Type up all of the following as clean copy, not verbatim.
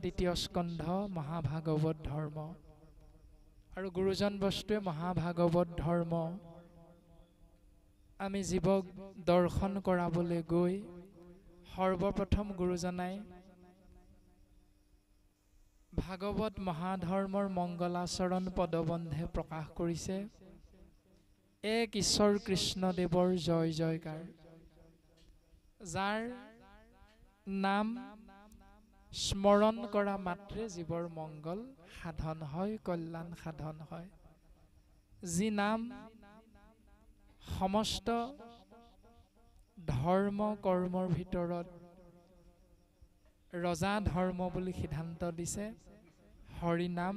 দ্বিতীয় স্কন্ধ মহাভাগৱত ধৰ্ম আৰু গুৰুজন বস্তুৱে মহাভাগৱত ধৰ্ম আমি জীৱক দৰ্শন কৰাবলৈ গৈ সৰ্বপ্ৰথম গুৰুজনাই ভাগৱত মহাধৰ্মৰ মংগলাচৰণ পদবন্ধে প্ৰকাশ কৰিছে। এক ঈশ্বৰ কৃষ্ণদেৱৰ জয় জয়কাৰ, যাৰ নাম স্মৰণ কৰা মাত্ৰে জীৱৰ মংগল সাধন হয়, কল্যাণ সাধন হয়। যি নাম সমস্ত ধৰ্ম কৰ্মৰ ভিতৰত ৰজা ধৰ্ম বুলি সিদ্ধান্ত দিছে। হৰি নাম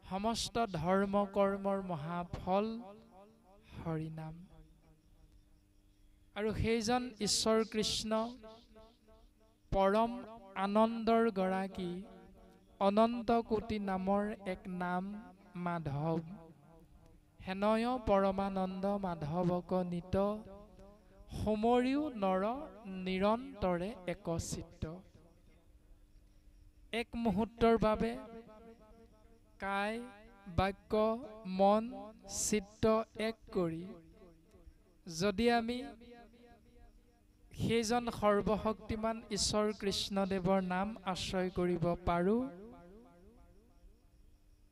সমস্ত ধৰ্ম কৰ্মৰ মহাফল হৰি নাম। আৰু সেইজন ঈশ্বৰ কৃষ্ণ পৰম আনন্দৰ গৰাকী, অনন্ত কোটি নামৰ এক নাম মাধৱ। হেনয় পৰমানন্দ মাধৱক নিত, সমৰিও নৰ নিৰন্তৰে একচিত্ত। এক মুহূৰ্তৰ বাবে কায় বাক্য মন চিত্ত এক কৰি যদি আমি সেইজন সৰ্বশক্তিমান ঈশ্বৰ কৃষ্ণদেৱৰ নাম আশ্ৰয় কৰিব পাৰোঁ,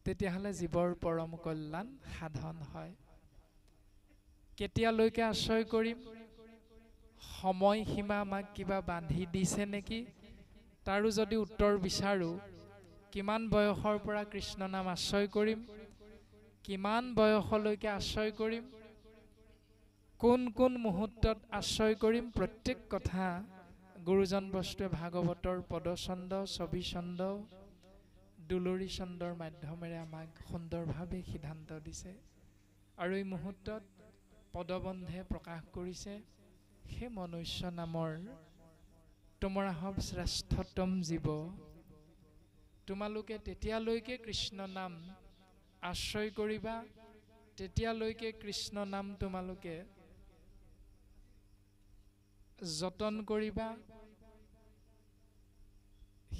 তেতিয়াহ'লে জীৱৰ পৰম কল্যাণ সাধন হয়। কেতিয়ালৈকে আশ্ৰয় কৰিম? সময়সীমা আমাক কিবা বান্ধি দিছে নেকি? তাৰো যদি উত্তৰ বিচাৰোঁ, কিমান বয়সৰ পৰা কৃষ্ণ নাম আশ্ৰয় কৰিম, কিমান বয়সলৈকে আশ্ৰয় কৰিম, কোন কোন মুহূৰ্তত আশ্ৰয় কৰিম, প্ৰত্যেক কথা গুৰুজন বস্তুৱে ভাগৱতৰ পদচন্দ, ছবিচন্দ, দুলৰী চন্দৰ মাধ্যমেৰে আমাক সুন্দৰভাৱে সিদ্ধান্ত দিছে। আৰু এই মুহূৰ্তত পদবন্ধে প্ৰকাশ কৰিছে, সেই মনুষ্য নামৰ তোমৰাহব শ্ৰেষ্ঠতম জীৱ, তোমালোকে তেতিয়ালৈকে কৃষ্ণ নাম আশ্ৰয় কৰিবা, তেতিয়ালৈকে কৃষ্ণ নাম তোমালোকে যতন কৰিবা।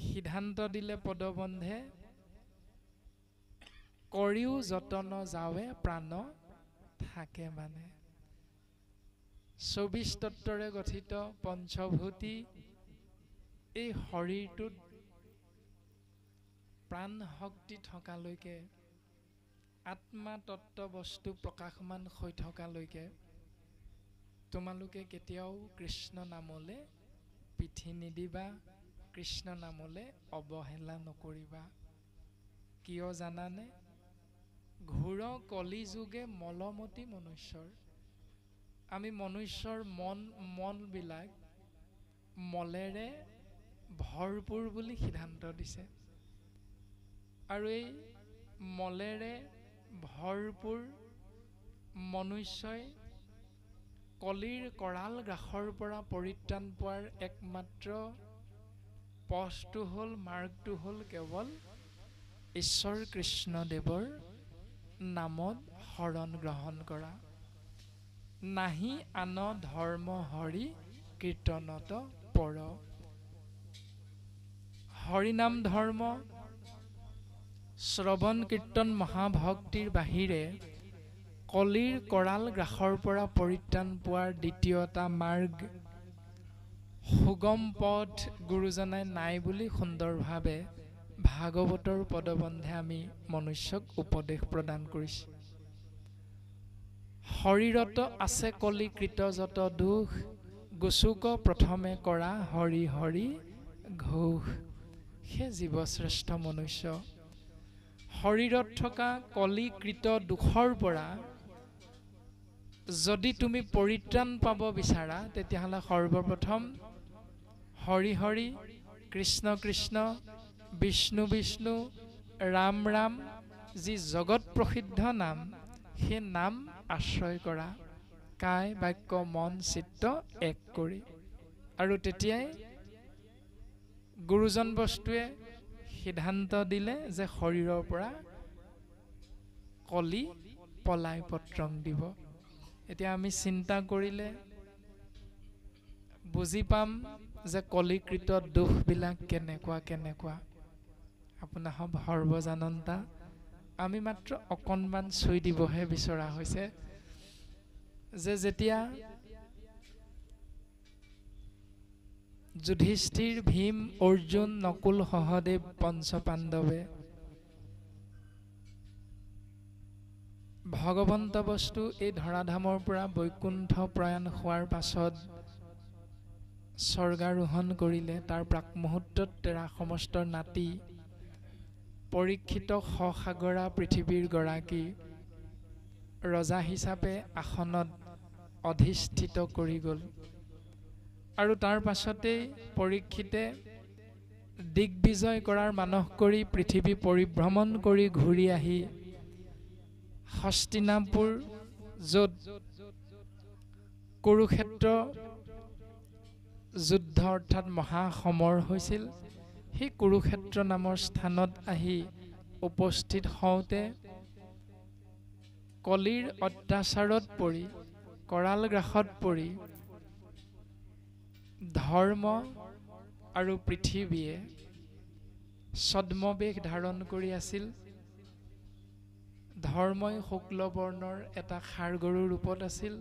সিদ্ধান্ত দিলে পদবন্ধে, কৰিও যতন যাৱে প্ৰাণ থাকে মানে। ২৪ তত্বৰে গঠিত পঞ্চভূতি এই শৰীৰটোত প্ৰাণ শক্তি থকালৈকে, আত্মা তত্ত্ব বস্তু প্ৰকাশমান হৈ থকালৈকে তোমালোকে কেতিয়াও কৃষ্ণ নামলে পিঠি নিদিবা, কৃষ্ণ নামলে অৱহেলা নকৰিবা। কিয় জানানে? ঘোৰ কলিযুগে মলমতি মনুষ্যৰ, আমি মনুষ্যৰ মনবিলাক মলেৰে ভৰপূৰ বুলি সিদ্ধান্ত দিছে। আৰু এই মলেৰে ভৰপূৰ মনুষ্যই কলিৰ কৰাল গ্ৰাসৰ পৰা পৰিত্ৰাণ পোৱাৰ একমাত্ৰ পথটো হ'ল, মাৰ্গটো হ'ল কেৱল ঈশ্বৰ কৃষ্ণদেৱৰ নামত শৰণ গ্ৰহণ কৰা। নাহি আন ধৰ্ম হৰি কীৰ্তনত পৰ। হৰিনাম ধৰ্ম শ্ৰৱণ কীৰ্তন মহাভক্তিৰ বাহিৰে কলিৰ কৰাল গ্ৰাসৰ পৰা পৰিত্ৰাণ পোৱাৰ দ্বিতীয়টা মাৰ্গ, সুগম পথ গুৰুজনাই নাই বুলি সুন্দৰভাৱে ভাগৱতৰ পদবন্ধে আমি মনুষ্যক উপদেশ প্ৰদান কৰিছে। শৰীৰত আছে কলিকৃত যত দুখ, গোচুক প্ৰথমে কৰা হৰি হৰি ঘোষ। সেই জীৱশ্ৰেষ্ঠ মনুষ্য শৰীৰত থকা কলিকৃত দুখৰ পৰা যদি তুমি পৰিত্ৰাণ পাব বিচাৰা, তেতিয়াহ'লে সৰ্বপ্ৰথম হৰি হৰি, কৃষ্ণ কৃষ্ণ, বিষ্ণু বিষ্ণু, ৰাম ৰাম, যি জগত প্ৰসিদ্ধ নাম, সেই নাম আশ্ৰয় কৰা, কায় বাক্য মন চিত্ত এক কৰি। আৰু তেতিয়াই গুৰুজন বস্তুৱে সিদ্ধান্ত দিলে যে শৰীৰৰ পৰা কলি পলাই পত্ৰং দিব। এতিয়া আমি চিন্তা কৰিলে বুজি পাম যে কলিকৃত দুখবিলাক কেনেকুৱা কেনেকুৱা। আপোনাক সৰ্বজানন্তা। আমি মাত্ৰ অকণমান চুই দিবহে বিচৰা হৈছে যে যেতিয়া যুধিষ্ঠিৰ, ভীম, অৰ্জুন, নকুল, সহদেৱ পঞ্চ পাণ্ডৱে ভগৱন্ত বস্তু এই ধৰাধামৰ পৰা বৈকুণ্ঠ প্ৰয়াণ হোৱাৰ পাছত স্বৰ্গাৰোহণ কৰিলে। তাৰ প্ৰাক মুহূৰ্তত তেৰা সমস্তৰ নাতি পৰীক্ষিতক সসাগৰা পৃথিৱীৰ গৰাকী ৰজা হিচাপে আসনত অধিষ্ঠিত কৰি গ'ল। আৰু তাৰ পাছতেই পৰীক্ষিতে দিগ্বিজয় কৰাৰ মানস কৰি পৃথিৱী পৰিভ্ৰমণ কৰি ঘূৰি আহি হস্তিনাপুৰ, য'ত কুৰুক্ষেত্ৰ যুদ্ধ অৰ্থাৎ মহাসমৰ হৈছিল, সেই কুৰুক্ষেত্ৰ নামৰ স্থানত আহি উপস্থিত হওঁতে কলিৰ অত্যাচাৰত পৰি, কৰাল গ্ৰাসত পৰি ধৰ্ম আৰু পৃথিৱীয়ে ছদ্মবেশ ধাৰণ কৰি আছিল। ধৰ্মই শুক্ল বৰ্ণৰ এটা ষাঁড় গৰুৰ ৰূপত আছিল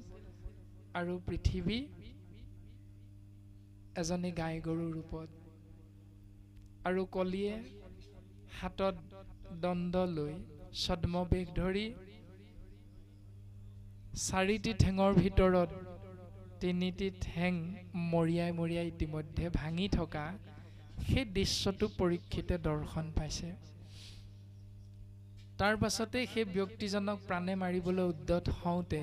আৰু পৃথিৱী এজনী গাই গৰুৰ ৰূপত। আৰু কলিয়ে হাতত দণ্ড লৈ ছদ্মবেশ ধৰি চাৰিটি ঠেঙৰ ভিতৰত তিনিটি ঠেং মৰিয়াই মৰিয়াই ইতিমধ্যে ভাঙি থকা সেই দৃশ্যটো পৰীক্ষিতে দৰ্শন পাইছে। তাৰ পাছতে সেই ব্যক্তিজনক প্ৰাণে মাৰিবলৈ উদ্যত হওঁতে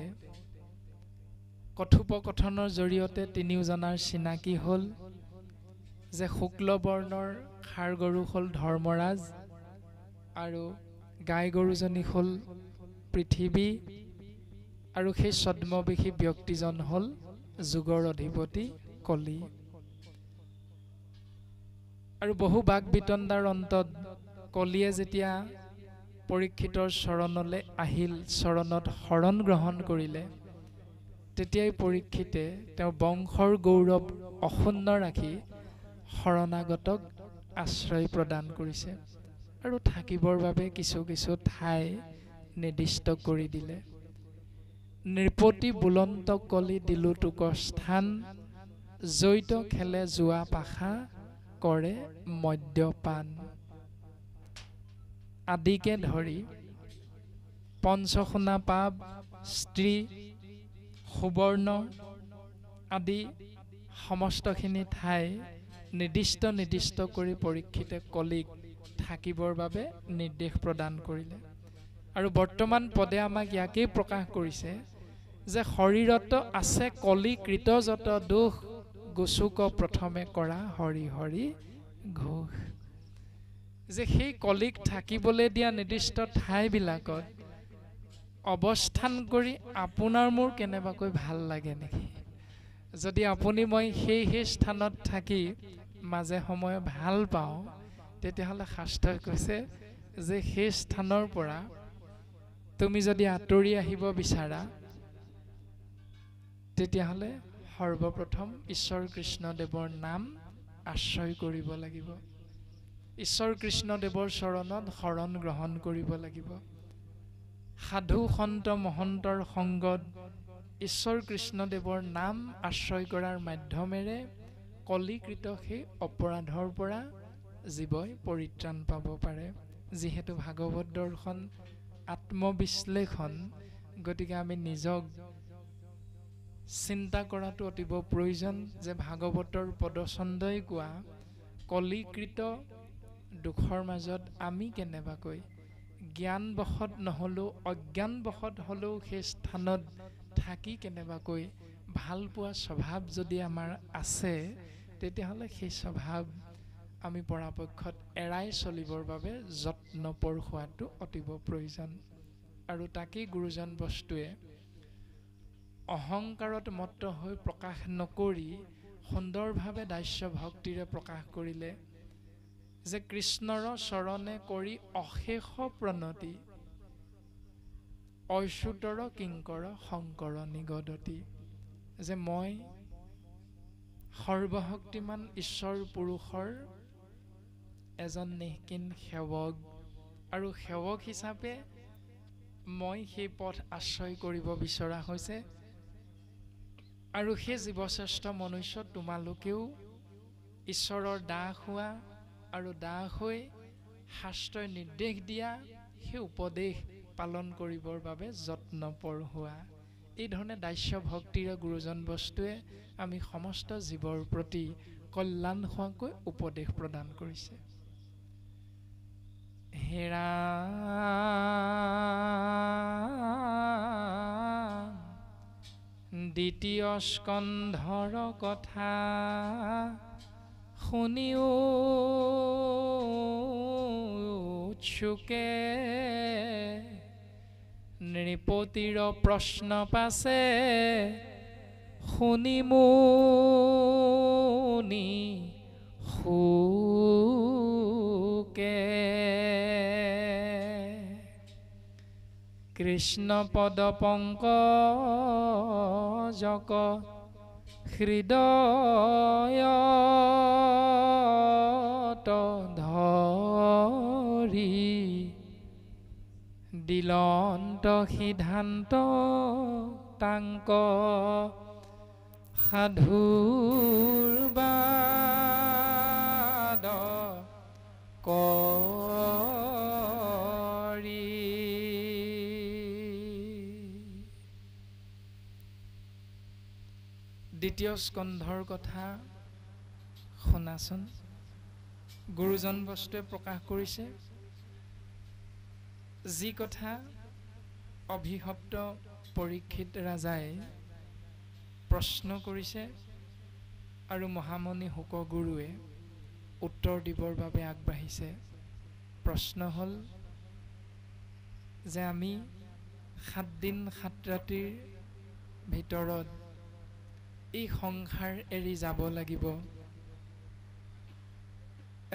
কথোপকথনৰ জৰিয়তে তিনিওজনাৰ চিনাকি হ'ল যে শুক্ল বৰ্ণৰ ষাঁড় গৰু হ'ল ধৰ্মৰাজ আৰু গাই গৰুজনী হ'ল পৃথিৱী আৰু সেই ছদ্মবেশী ব্যক্তিজন হ'ল যুগৰ অধিপতি কলি। আৰু বহু বাক বিতণ্ডাৰ অন্তত কলিয়ে যেতিয়া পৰীক্ষিতৰ চৰণলৈ আহিল, চৰণত শৰণ গ্ৰহণ কৰিলে, তেতিয়াই পৰীক্ষিতে তেওঁৰ বংশৰ গৌৰৱ অক্ষুণ্ণ ৰাখি শৰণাগতক আশ্ৰয় প্ৰদান কৰিছে আৰু থাকিবৰ বাবে কিছু কিছু ঠাই নিৰ্দিষ্ট কৰি দিলে। নৃপতি বুলন্ত কলি দিলো তোক স্থান, জৈত খেলে যোৱা পাশা কৰে মদ্যপান। আদিকে ধৰি পঞ্চসোণা পাব, স্ত্ৰী, সুবৰ্ণ আদি সমস্তখিনি ঠাই নিৰ্দিষ্ট কৰি পৰীক্ষিতে কলিক থাকিবৰ বাবে নিৰ্দেশ প্ৰদান কৰিলে। আৰু বৰ্তমান পদে আমাক ইয়াকেই প্ৰকাশ কৰিছে যে শৰীৰত আছে কলি কৃত যত দোষ, গোচুক প্ৰথমে কৰা হৰি হৰি ঘোষ। যে সেই কলিক থাকিবলৈ দিয়া নিৰ্দিষ্ট ঠাইবিলাকত অৱস্থান কৰি আপোনাৰ মোৰ কেনেবাকৈ ভাল লাগে নেকি? যদি আপুনি মই সেই স্থানত থাকি মাজে সময়ে ভাল পাওঁ, তেতিয়াহ'লে শাস্ত্ৰই কৈছে যে সেই স্থানৰ পৰা তুমি যদি আঁতৰি আহিব বিচাৰা, তেতিয়াহ'লে সৰ্বপ্ৰথম ঈশ্বৰ কৃষ্ণদেৱৰ নাম আশ্ৰয় কৰিব লাগিব। ঈশ্বৰ কৃষ্ণদেৱৰ চৰণত শৰণ গ্ৰহণ কৰিব লাগিব। সাধু সন্ত মহন্তৰ সংগত ঈশ্বৰ কৃষ্ণদেৱৰ নাম আশ্ৰয় কৰাৰ মাধ্যমেৰে কলিকৃত সেই অপৰাধৰ পৰা জীৱই পৰিত্ৰাণ পাব পাৰে। যিহেতু ভাগৱত দৰ্শন আত্মবিশ্লেষণ, গতিকে আমি নিজক চিন্তা কৰাটো অতিব প্ৰয়োজন যে ভাগৱতৰ পদছন্দই কোৱা কলিকৃত দুখৰ মাজত আমি কেনেবাকৈ জ্ঞানবশত নহ'লেও অজ্ঞানবশত হ'লেও সেই স্থানত থাকি কেনেবাকৈ ভাল পোৱা স্বভাৱ যদি আমাৰ আছে, তেতিয়াহ'লে সেই স্বভাৱ আমি পৰাপক্ষত এৰাই চলিবৰ বাবে যত্নপৰ হোৱাটো অতিব প্ৰয়োজন। আৰু তাকেই গুৰুজন বস্তুৱে অহংকাৰত মত্ত হৈ প্ৰকাশ নকৰি সুন্দৰভাৱে দাস্য ভক্তিৰে প্ৰকাশ কৰিলে যে কৃষ্ণৰ চৰণে কৰি অশেষ প্ৰণতি, অচ্যুতৰ কিংকৰ শংকৰ নিগদতি। যে মই সৰ্বশক্তিমান ঈশ্বৰ পুৰুষৰ এজন নিষ্কিন সেৱক, আৰু সেৱক হিচাপে মই সেই পথ আশ্ৰয় কৰিব বিচৰা হৈছে। আৰু সেই জীৱশ্ৰেষ্ঠ মনুষ্য তোমালোকেও ঈশ্বৰৰ দাস হোৱা, আৰু দাস হৈ শাস্ত্ৰই নিৰ্দেশ দিয়া সেই উপদেশ পালন কৰিবৰ বাবে যত্নপৰ হোৱা। এই ধৰণে দাস্য ভক্তিৰে গুৰুজন বস্তুৱে আমি সমস্ত জীৱৰ প্ৰতি কল্যাণ হোৱাকৈ উপদেশ প্ৰদান কৰিছে। হেৰা দ্বিতীয় স্কন্ধৰ কথা শুনিও উৎসুকে নৃপতিৰ প্ৰশ্ন পাছে শুনি মুনি সুকে। কৃষ্ণ পদ পংকজক হৃদয়ত ধৰি দিলন্ত সিদ্ধান্ত তাংক সাধুৰ বাদ কৰি। দ্বিতীয় স্কন্ধৰ কথা শুনাচোন। গুৰুজন বস্তুৱে প্ৰকাশ কৰিছে যি কথা অভিশপ্ত পৰীক্ষিত ৰাজাই প্ৰশ্ন কৰিছে, আৰু মহামণি শুকগুৰুৱে উত্তৰ দিবৰ বাবে আগবাঢ়িছে। প্ৰশ্ন হ'ল যে আমি 7 দিন 7 ৰাতিৰ ভিতৰত এই সংসাৰ এৰি যাব লাগিব।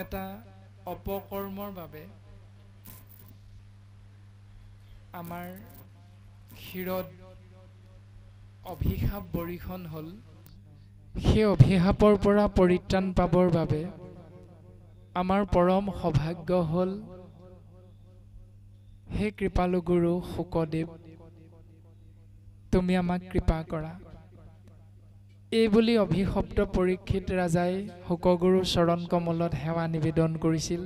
এটা অপকৰ্মৰ বাবে আমাৰ শিৰত অভিশাপ বৰিখন হ'ল। সেই অভিশাপৰ পৰা পৰিত্ৰাণ পাবৰ বাবে আমাৰ পৰম সৌভাগ্য হ'ল হে কৃপালু গুৰু শুকদেৱ, তুমি আমাক কৃপা কৰা। এই বুলি অভিশপ্ত পৰীক্ষিত ৰাজাই শুকগুৰু চৰণ কমলত সেৱা নিবেদন কৰিছিল।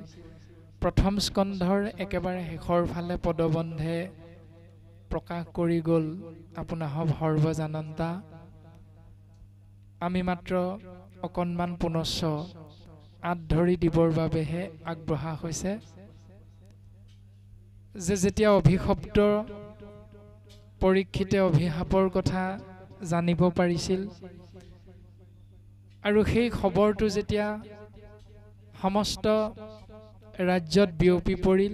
প্ৰথম স্কন্ধৰ একেবাৰে শেষৰ ফালে পদবন্ধে প্ৰকাশ কৰি গ'ল আপোনাৰ সৰ্বজানন্তা। আমি মাত্ৰ অকণমান পুনশ্চ আঁত ধৰি দিবৰ বাবেহে আগবঢ়া হৈছে যে যেতিয়া অভিশপ্ত পৰীক্ষিতে অভিশাপৰ কথা জানিব পাৰিছিল, আৰু সেই খবৰটো যেতিয়া সমস্ত ৰাজ্যত বিয়পি পৰিল,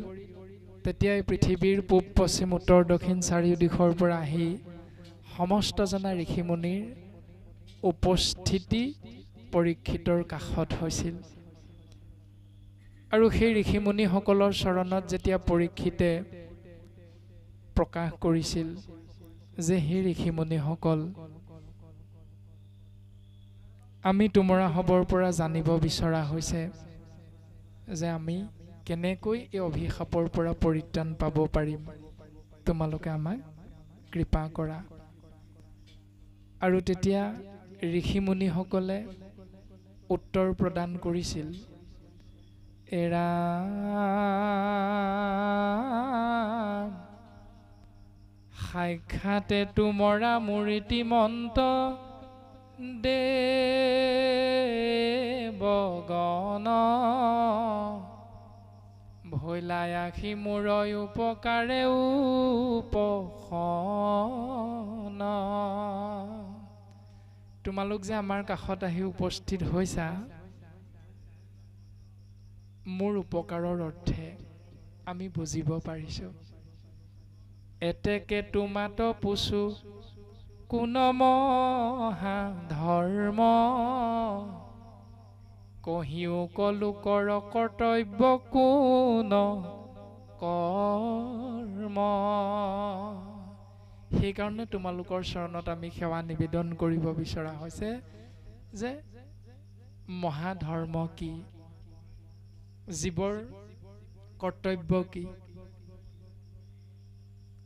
তেতিয়াই পৃথিৱীৰ পূব পশ্চিম উত্তৰ দক্ষিণ চাৰিও দিশৰ পৰা আহি সমস্ত জনা ঋষিমুনিৰ উপস্থিতি পৰীক্ষিতৰ কাষত হৈছিল। আৰু সেই ঋষিমুনিসকলৰ চৰণত যেতিয়া পৰীক্ষিতে প্ৰকাশ কৰিছিল যে হে ঋষিমুনিসকল, আমি তোমৰা হবৰ পৰা জানিব বিচৰা হৈছে যে আমি কেনেকৈ এই অভিশাপৰ পৰা পৰিত্ৰাণ পাব পাৰিম, তোমালোকে আমাক কৃপা কৰা। আৰু তেতিয়া ঋষিমুনিসকলে উত্তৰ প্ৰদান কৰিছিল, এৰা সাক্ষাতে তোমৰা মূৰ্তিমন্ত দেৱগণ, ভৈলাই আখি মোৰ উপকাৰে উপশন। তোমালোক যে আমাৰ কাষত আহি উপস্থিত হৈছা মোৰ উপকাৰৰ অৰ্থে আমি বুজিব পাৰিছো। এতেকে তোমাত পুছো কোন মহা ধৰ্ম, কহিও কলোকৰ কৰ্তব্য কোন কৰ্ম। সেইকাৰণে তোমালোকৰ চৰণত আমি সেৱা নিবেদন কৰিব বিচৰা হৈছে যে মহাধৰ্ম কি, জীৱৰ কৰ্তব্য কি?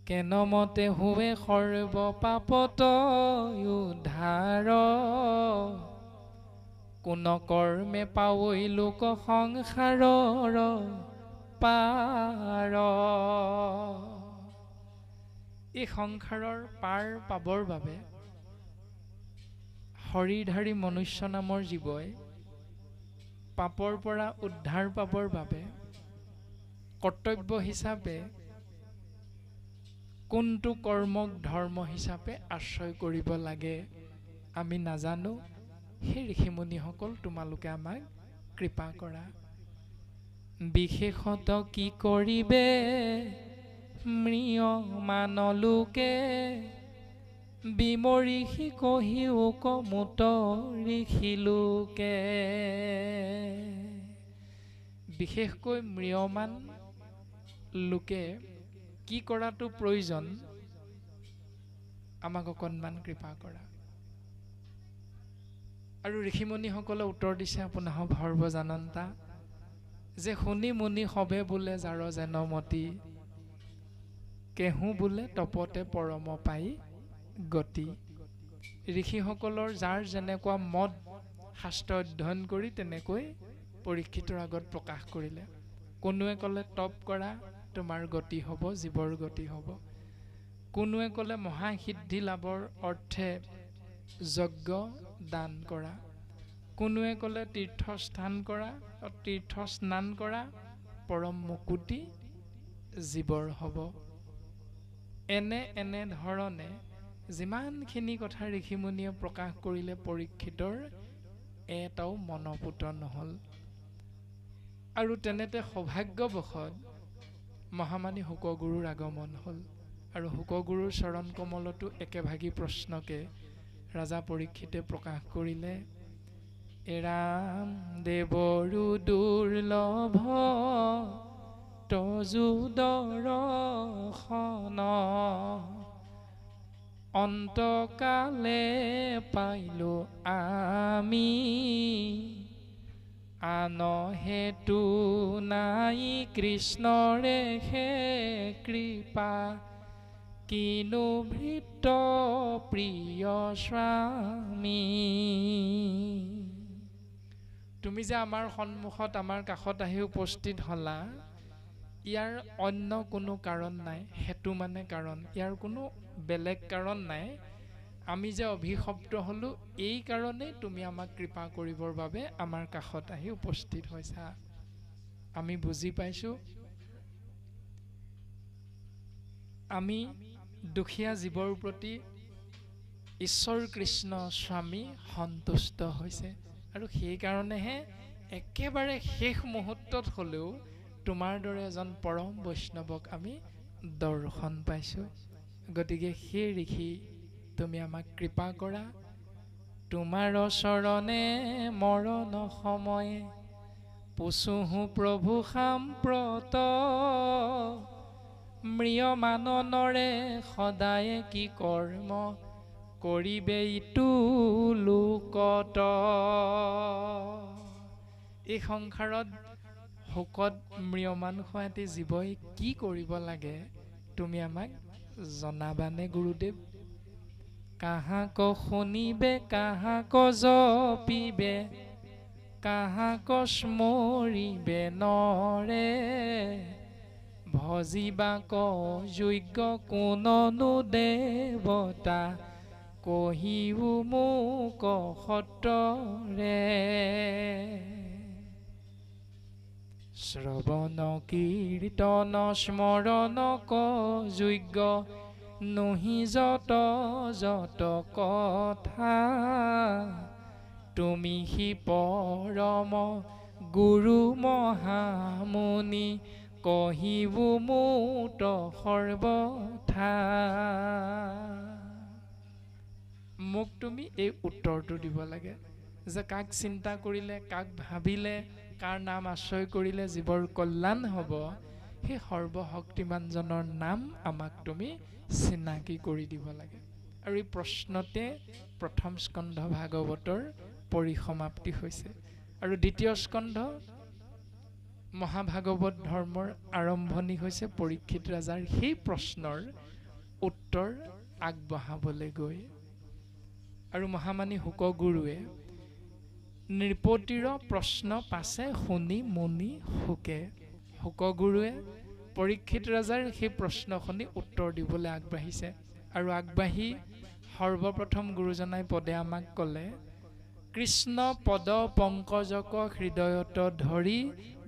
কেনমতে হুৱে সৰ্ব পাপত উদ্ধাৰ, কোন কৰ্মে পাৱৈ লোক সংসাৰৰ পাৰ। এই সংসাৰৰ পাৰ পাবৰ বাবে শৰীৰধাৰী মনুষ্য নামৰ জীৱই পাপৰ পৰা উদ্ধাৰ পাবৰ বাবে কৰ্তব্য হিচাপে কোনটো কৰ্মক ধৰ্ম হিচাপে আশ্ৰয় কৰিব লাগে আমি নাজানো। সেই ঋষিমুনিসকল তোমালোকে আমাক কৃপা কৰা। বিশেষত কি কৰিবে ম্ৰিয়মান লোকে, বিমৰিষি কহিও কমুত ঋষি লোকে। বিশেষকৈ ম্ৰিয়মান লোকে কি কৰাটো প্ৰয়োজন আমাক অকণমান কৃপা কৰা। আৰু ঋষিমুনিসকলে উত্তৰ দিছে আপোনাহ সৰ্বজানন্তা, যে শুনি মুনি সবে বোলে যাৰ যেন মতি, কেহু বোলে তপতে পৰম পাই গতি। ঋষিসকলৰ যাৰ যেনেকুৱা মত শাস্ত্ৰ অধ্যয়ন কৰি তেনেকৈ পৰীক্ষিতৰ আগত প্ৰকাশ কৰিলে। কোনোৱে ক'লে তপ কৰা তোমাৰ গতি হ'ব, জীৱৰ গতি হ'ব। কোনোৱে ক'লে মহাসিদ্ধি লাভৰ অৰ্থে যজ্ঞ দান কৰা। কোনোৱে ক'লে তীৰ্থস্থান কৰা, তীৰ্থ স্নান কৰা পৰম মুকুতি জীৱৰ হ'ব। এনে ধৰণে যিমানখিনি কথা ঋষিমুনিয়ে প্ৰকাশ কৰিলে পৰীক্ষিতৰ এটাও মনপুত নহ'ল। আৰু তেনেতে সৌভাগ্যবশত মহামানী শুকগুৰুৰ আগমন হ'ল। আৰু শুকগুৰুৰ চৰণ কমলতো একেভাগী প্ৰশ্নকে ৰাজা পৰীক্ষিতে প্ৰকাশ কৰিলে। এৰাম দেৱৰু দুৰ্লভ তজু দৰ্শন, অন্তকালে পাইলো আমি, আন হেতু নাই কৃষ্ণৰে হে কৃপা, কিনো ভৃত্য প্ৰিয় স্বামী। তুমি যে আমাৰ সন্মুখত আমাৰ কাষত আহি উপস্থিত হলা, ইয়াৰ অন্য কোনো কাৰণ নাই। হেতু মানে কাৰণ, ইয়াৰ কোনো বেলেগ কাৰণ নাই। আমি যে অভিশপ্ত হলো এই কাৰণেই তুমি আমাক কৃপা কৰিবৰ বাবে আমাৰ কাষত আহি উপস্থিত হৈছা। আমি বুজি পাইছো আমি দুখীয়া জীৱৰ প্ৰতি ঈশ্বৰ কৃষ্ণ স্বামী সন্তুষ্ট হৈছে। আৰু সেইকাৰণেহে একেবাৰে শেষ মুহূৰ্তত হ'লেও তোমাৰ দৰে এজন পৰম বৈষ্ণৱক আমি দৰ্শন পাইছোঁ। গতিকে সেই ঋষি তুমি আমাক কৃপা কৰা। তোমাৰ চৰণে মৰণ সময়ে পুচুহু প্ৰভু সাম্প্ৰত, ম্ৰিয়মাননৰে সদায়ে কি কৰ্ম কৰিবে ইটো লোকত। এই সংসাৰত শোকত ম্ৰিয়মান হোৱাটি জীৱই কি কৰিব লাগে তুমি আমাক জনাবানে গুৰুদেৱ? কাহাক শুনিবে কাহাক জপিবে, কাহাক স্মৰিবে নৰে, ভজিবাক যোগ্য কোননো দেৱতা, কহিও মোক সত্তৰে। শ্ৰৱণ কীৰ্তন স্মৰণ ক যোগ্য, নহি যত যত কথা, তুমি হি পৰম গুৰু মহামুনি, কহিও মুত সৰ্বথা। মোক তুমি এই উত্তৰটো দিব লাগে যে কাক চিন্তা কৰিলে, কাক ভাবিলে, কাৰ নাম আশ্ৰয় কৰিলে জীৱৰ কল্যাণ হ'ব, সেই সৰ্বশক্তিমানজনৰ নাম আমাক তুমি চিনাকি কৰি দিব লাগে। আৰু এই প্ৰশ্নতে প্ৰথম স্কন্ধ ভাগৱতৰ পৰিসমাপ্তি হৈছে। আৰু দ্বিতীয় স্কন্ধ মহাভাগৱত ধৰ্মৰ আৰম্ভণি হৈছে পৰীক্ষিত ৰাজাৰ সেই প্ৰশ্নৰ উত্তৰ আগবঢ়াবলৈ গৈ। আৰু মহামানী শুকগুৰুৱে নৃপতিৰ প্ৰশ্ন পাছে শুনি মুনি শুকে। শুকগুৰুৱে পৰীক্ষিত ৰাজাৰ সেই প্ৰশ্ন শুনি উত্তৰ দিবলৈ আগবাঢ়িছে। আৰু আগবাঢ়ি সৰ্বপ্ৰথম গুৰুজনাই পদে আমাক ক'লে, কৃষ্ণ পদ পংকজক হৃদয়ত ধৰি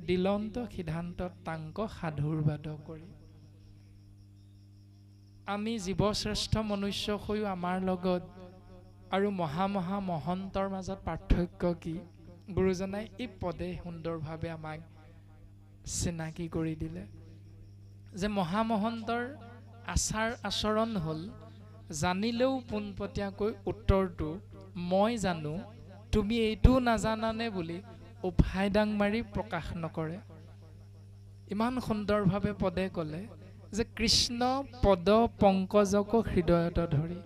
দিলন্ত সিদ্ধান্ত তাংক সাধুৰ বাদ কৰি। আমি জীৱশ্ৰেষ্ঠ মনুষ্য হৈও আমাৰ লগত আৰু মহা মহন্তৰ মাজত পাৰ্থক্য কি? গুৰুজনাই এই পদে সুন্দৰভাৱে আমাক চিনাকি কৰি দিলে যে মহামহন্তৰ আচাৰ আচৰণ হ'ল জানিলেও পোনপটীয়াকৈ উত্তৰটো মই জানো তুমি এইটো নাজানানে বুলি উফাইদাং মাৰি প্ৰকাশ নকৰে। ইমান সুন্দৰভাৱে পদে ক'লে যে কৃষ্ণ পদ পংকজক হৃদয়ত ধৰি,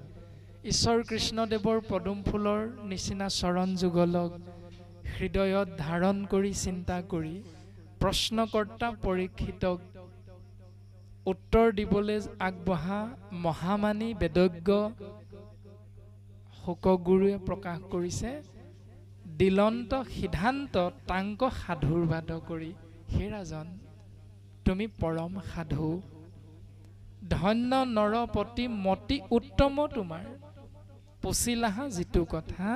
ঈশ্বৰ কৃষ্ণদেৱৰ পদুম ফুলৰ নিচিনা চৰণ যুগলক হৃদয়ত ধাৰণ কৰি চিন্তা কৰি প্ৰশ্নকৰ্তা পৰীক্ষিতক উত্তৰ দিবলৈ আগবঢ়া মহামানী বেদজ্ঞ শুকগুৰুৱে প্ৰকাশ কৰিছে দিলন্ত সিদ্ধান্ত তাংক সাধুৰ বাদ কৰি। হে ৰাজন, তুমি পৰম সাধু, ধন্য নৰপতি মতি উত্তম তোমাৰ, পচিলাহা যিটো কথা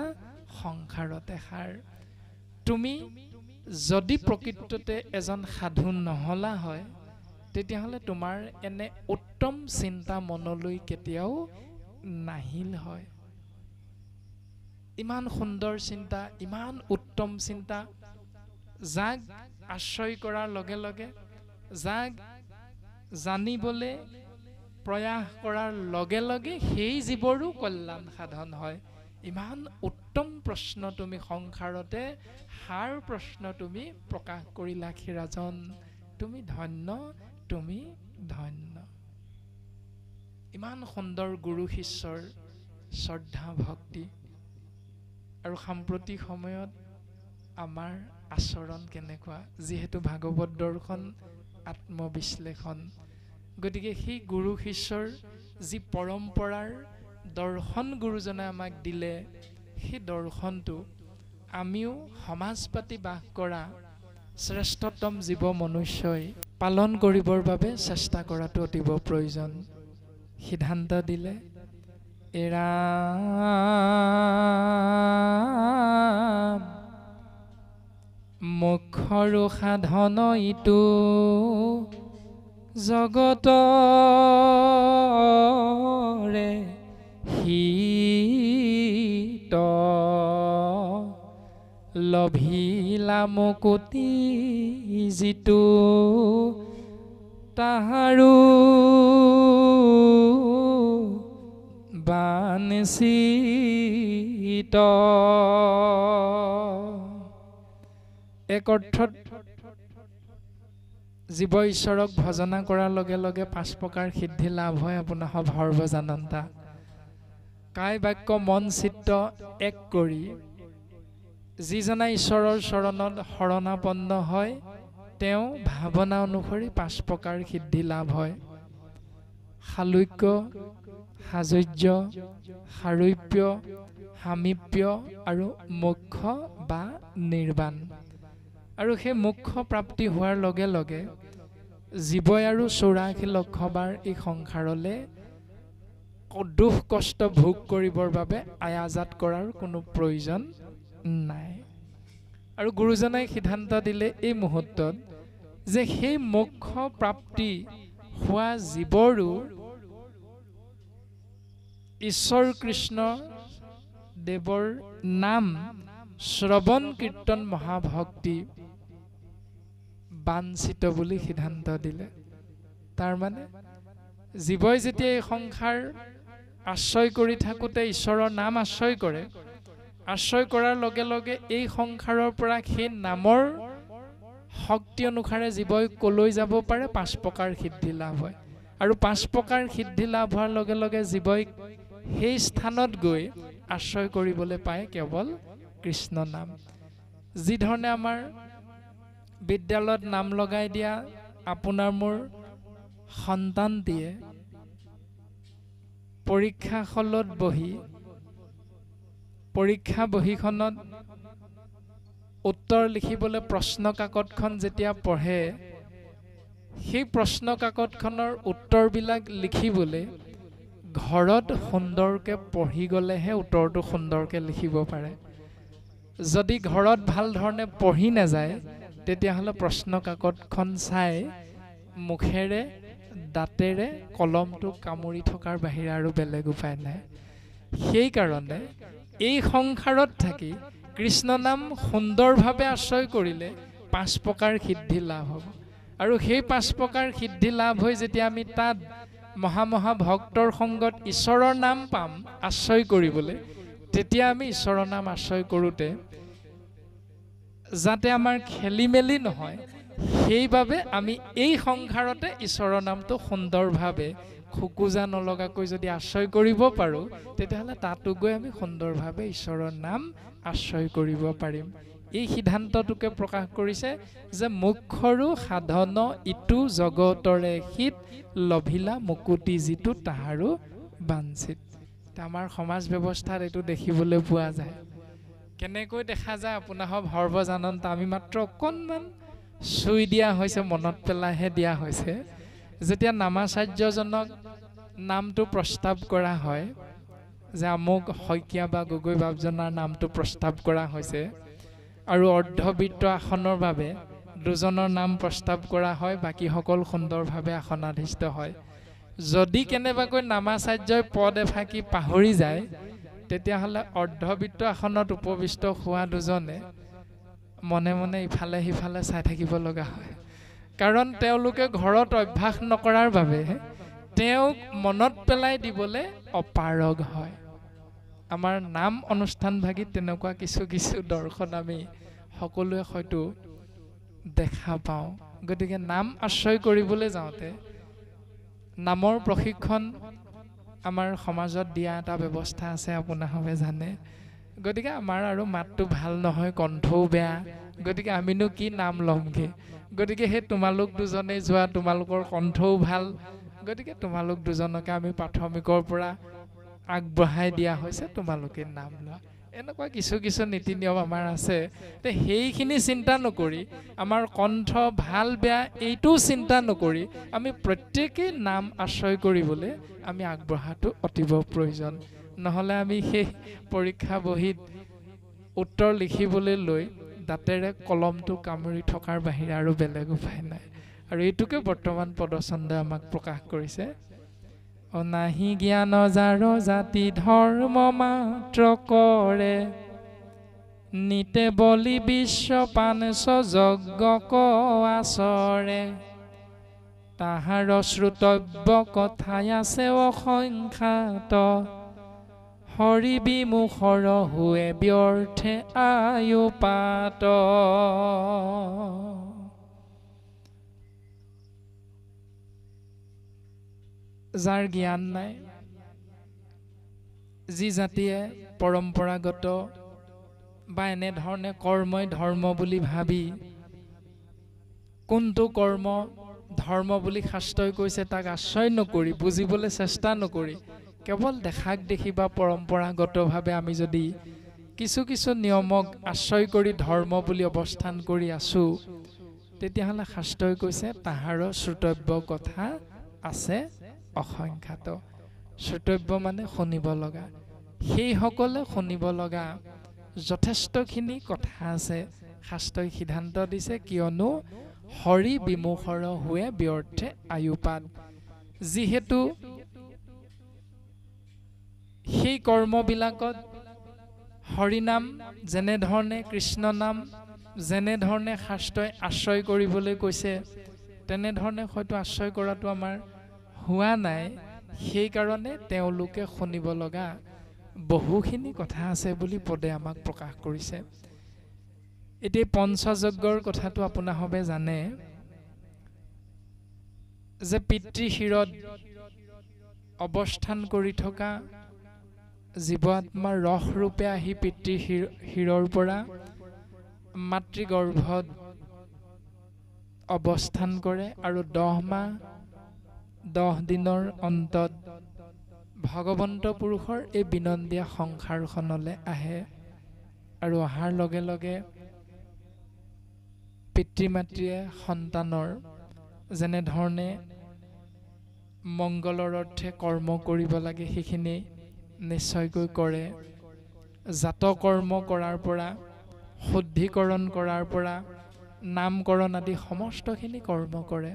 সংসাৰতে সাৰ। তুমি যদি প্ৰকৃততে এজন সাধু নহলা হয় তেতিয়াহ'লে তোমাৰ এনে উত্তম চিন্তা মনলৈ কেতিয়াও নাহিল হয়। ইমান সুন্দৰ চিন্তা, ইমান উত্তম চিন্তা, যাক আশ্ৰয় কৰাৰ লগে লগে, যাক জানিবলৈ প্ৰয়াস কৰাৰ লগে লগে সেই জীৱৰো কল্যাণ সাধন হয়। ইমান উত্তম প্ৰশ্ন তুমি সংসাৰতে সাৰ প্ৰশ্ন তুমি প্ৰকাশ কৰিলা। ৰাজন, তুমি ধন্য, তুমি ধন্য। ইমান সুন্দৰ গুৰু শিষ্যৰ শ্ৰদ্ধা ভক্তি। আৰু সাম্প্ৰতিক সময়ত আমাৰ আচৰণ কেনেকুৱা? যিহেতু ভাগৱত দৰ্শন আত্মবিশ্লেষণ, গতিকে সেই গুৰু শিষ্যৰ যি পৰম্পৰাৰ দৰ্শন গুৰুজনে আমাক দিলে, সেই দৰ্শনটো আমিও সমাজ পাতি বাস কৰা শ্ৰেষ্ঠতম জীৱ মনুষ্যই পালন কৰিবৰ বাবে চেষ্টা কৰাটো অতিব প্ৰয়োজন। সিদ্ধান্ত দিলে, এৰা মুখৰো সাধন ইটো জগতৰে হিত, লভিলা মুকুতি যিটো তাহাৰো বাঞ্ছিত। এক অৰ্থত জীৱ ঈশ্বৰক ভজনা কৰাৰ লগে লগে 5 প্ৰকাৰ সিদ্ধি লাভ হয়। আপোনাৰ সৰ্বজানন্তা কায় বাক্য মন চিত্ত এক কৰি যিজনা ঈশ্বৰৰ চৰণত শৰণাপন্ন হয় তেওঁ ভাৱনা অনুসৰি 5 প্ৰকাৰ সিদ্ধি লাভ হয়। শালুক্য, সাজৰ্য, সাৰূপ্য, সামীপ্য আৰু মোক্ষ বা নিৰ্বাণ। আৰু সেই মোক্ষ প্ৰাপ্তি হোৱাৰ লগে লগে জীৱই আৰু 84 লক্ষ বাৰ এই সংসাৰলৈ দুখ কষ্ট ভোগ কৰিবৰ বাবে আয়াজাত কৰাৰ কোনো প্ৰয়োজন নাই। আৰু গুৰুজনাই সিদ্ধান্ত দিলে এই মুহূৰ্তত যে সেই মোক্ষ প্ৰাপ্তি হোৱা জীৱৰো ঈশ্বৰ কৃষ্ণ দেৱৰ নাম শ্ৰৱণ কীৰ্তন মহাভক্তি বাঞ্ছিত বুলি সিদ্ধান্ত দিলে। তাৰ মানে জীৱই যেতিয়া এই সংসাৰ আশ্ৰয় কৰি থাকোঁতে ঈশ্বৰৰ নাম আশ্ৰয় কৰে, আশ্ৰয় কৰাৰ লগে লগে এই সংসাৰৰ পৰা সেই নামৰ শক্তি অনুসাৰে জীৱই কলৈ যাব পাৰে? 5 প্ৰকাৰ সিদ্ধি লাভ হয়। আৰু 5 প্ৰকাৰ সিদ্ধি লাভ হোৱাৰ লগে লগে জীৱই সেই স্থানত গৈ আশ্ৰয় কৰিবলৈ পায় কেৱল কৃষ্ণ নাম। যি ধৰণে আমাৰ বিদ্যালয়ত নাম লগাই দিয়া আপোনাৰ মোৰ সন্তানটিয়ে পৰীক্ষা হলত বহি পৰীক্ষা বহীখনত উত্তৰ লিখিবলৈ প্ৰশ্ন কাকতখন যেতিয়া পঢ়ে, সেই প্ৰশ্ন কাকতখনৰ উত্তৰবিলাক লিখিবলৈ ঘৰত সুন্দৰকৈ পঢ়ি গ'লেহে উত্তৰটো সুন্দৰকৈ লিখিব পাৰে। যদি ঘৰত ভাল ধৰণে পঢ়ি নাযায়, তেতিয়াহ'লে প্ৰশ্ন কাকতখন চাই মুখেৰে দাঁতেৰে কলমটো কামুৰি থকাৰ বাহিৰে আৰু বেলেগ উপায় নাই। সেইকাৰণে এই সংসাৰত থাকি কৃষ্ণ নাম সুন্দৰভাৱে আশ্ৰয় কৰিলে 5 প্ৰকাৰ সিদ্ধি লাভ হ'ব। আৰু সেই 5 প্ৰকাৰ সিদ্ধি লাভ হৈ যেতিয়া আমি তাত মহা ভক্তৰ সংগত ঈশ্বৰৰ নাম পাম আশ্ৰয় কৰিবলৈ, তেতিয়া আমি ঈশ্বৰৰ নাম আশ্ৰয় কৰোঁতে যাতে আমাৰ খেলি মেলি নহয়, সেইবাবে আমি এই সংসাৰতে ঈশ্বৰৰ নামটো সুন্দৰভাৱে খোকোজা নলগাকৈ যদি আশ্ৰয় কৰিব পাৰোঁ, তেতিয়াহ'লে তাতো গৈ আমি সুন্দৰভাৱে ঈশ্বৰৰ নাম আশ্ৰয় কৰিব পাৰিম। এই সিদ্ধান্তটোকে প্ৰকাশ কৰিছে যে মুখ্যৰো সাধন ইটো জগতৰে হিত, লভিলা মুকুতি যিটো তাহাৰো বাঞ্ছিত। আমাৰ সমাজ ব্যৱস্থাত এইটো দেখিবলৈ পোৱা যায়। কেনেকৈ দেখা যায় আপোনাৰ সৰ্বজানন্ত, আমি মাত্ৰ অকণমান চুই দিয়া হৈছে, মনত পেলাইহে দিয়া হৈছে। যেতিয়া নামাচাৰ্যজনক নামটো প্ৰস্তাৱ কৰা হয় যে আমুক শইকীয়া বা গগৈ বাপজনাৰ নামটো প্ৰস্তাৱ কৰা হৈছে, আৰু অৰ্ধবৃত্ত আসনৰ বাবে 2জনৰ নাম প্ৰস্তাৱ কৰা হয়, বাকীসকল সুন্দৰভাৱে আসনাধিষ্ঠ হয়। যদি কেনেবাকৈ নামাচাৰ্যই পদ এফাকি পাহৰি যায়, তেতিয়াহ'লে অৰ্ধবৃত্ত আসনত উপবিষ্ট হোৱা 2জনে মনে মনে ইফালে সিফালে চাই থাকিব লগা হয়। কাৰণ তেওঁলোকে ঘৰত অভ্যাস নকৰাৰ বাবে তেওঁক মনত পেলাই দিবলৈ অপাৰগ হয়। আমাৰ নাম অনুষ্ঠানভাগিত তেনেকুৱা কিছু দৰ্শন আমি সকলোৱে হয়তো দেখা পাওঁ। গতিকে নাম আশ্ৰয় কৰিবলৈ যাওঁতে নামৰ প্ৰশিক্ষণ আমাৰ সমাজত দিয়া এটা ব্যৱস্থা আছে, আপোনালোকে জানে। গতিকে আমাৰ আৰু মাতটো ভাল নহয়, কণ্ঠও বেয়া, গতিকে আমিনো কি নাম ল'মগৈ। গতিকে সেই তোমালোক 2জনেই যোৱা, তোমালোকৰ কণ্ঠও ভাল, গতিকে তোমালোক 2জনকে আমি প্ৰাথমিকৰ পৰা আগবঢ়াই দিয়া হৈছে, তোমালোকে নাম লোৱা। এনেকুৱা কিছু নীতি নিয়ম আমাৰ আছে। সেইখিনি চিন্তা নকৰি, আমাৰ কণ্ঠ ভাল বেয়া এইটোও চিন্তা নকৰি, আমি প্ৰত্যেকেই নাম আশ্ৰয় কৰিবলৈ আমি আগবঢ়াটো অতীৱ প্ৰয়োজন। নহ'লে আমি সেই পৰীক্ষা বহীত উত্তৰ লিখিবলৈ লৈ দাঁতেৰে কলমটো কামুৰি থকাৰ বাহিৰে আৰু বেলেগ উপায় নাই। আৰু এইটোকে বৰ্তমান পদচন্দে আমাক প্ৰকাশ কৰিছে। অনাহি জ্ঞান যাৰ জাতি ধৰ্ম মাত্ৰ কৰে, নিতে বলি বিশ্ব পানছ যজ্ঞ আচৰে, তাহাৰ শ্ৰুতব্য কথাই আছে অসংখ্যাত, হৰি বিমুখৰ হুৱে ব্যৰ্থে আয়ু পাত। যাৰ জ্ঞান নাই, যি জাতিয়ে পৰম্পৰাগত বা এনেধৰণে কৰ্মই ধৰ্ম বুলি ভাবি কোনটো কৰ্ম ধৰ্ম বুলি শাস্ত্ৰই কৈছে তাক আশ্ৰয় নকৰি, বুজিবলৈ চেষ্টা নকৰি, কেৱল দেখাক দেখি বা পৰম্পৰাগতভাৱে আমি যদি কিছু নিয়মক আশ্ৰয় কৰি ধৰ্ম বুলি অৱস্থান কৰি আছোঁ, তেতিয়াহ'লে শাস্ত্ৰই কৈছে তাহাৰ শ্ৰুতব্য কথা আছে অসংখ্যাত। শ্ৰুতব্য মানে শুনিব লগা, সেইসকলে শুনিব লগা যথেষ্টখিনি কথা আছে। শাস্ত্ৰই সিদ্ধান্ত দিছে, কিয়নো হৰি বিমুখৰ হুৱে ব্যৰ্থে আয়ুপাত। যিহেতু সেই কৰ্মবিলাকত হৰিনাম যেনেধৰণে, কৃষ্ণ নাম যেনেধৰণে শাস্ত্ৰই আশ্ৰয় কৰিবলৈ কৈছে, তেনেধৰণে হয়তো আশ্ৰয় কৰাটো আমাৰ হোৱা নাই। সেইকাৰণে তেওঁলোকে শুনিব লগা বহুখিনি কথা আছে বুলি পদে আমাক প্ৰকাশ কৰিছে। এতিয়া পঞ্চযজ্ঞৰ কথাটো আপোনালোকে জানে যে পিতৃশিৰত অৱস্থান কৰি থকা জীৱ আত্মাৰ ৰস ৰূপে আহি পিতৃশিৰৰ পৰা মাতৃগৰ্ভত অৱস্থান কৰে আৰু 10 মাহ 10 দিনৰ অন্তত ভগৱন্ত পুৰুষৰ এই বিনন্দীয়া সংসাৰখনলৈ আহে আৰু অহাৰ লগে লগে পিতৃ মাতৃয়ে সন্তানৰ যেনেধৰণে মংগলৰ অৰ্থে কৰ্ম কৰিব লাগে সেইখিনি নিশ্চয়কৈ কৰে। জাত কৰ্ম কৰাৰ পৰা শুদ্ধিকৰণ কৰাৰ পৰা নামকৰণ আদি সমস্তখিনি কৰ্ম কৰে।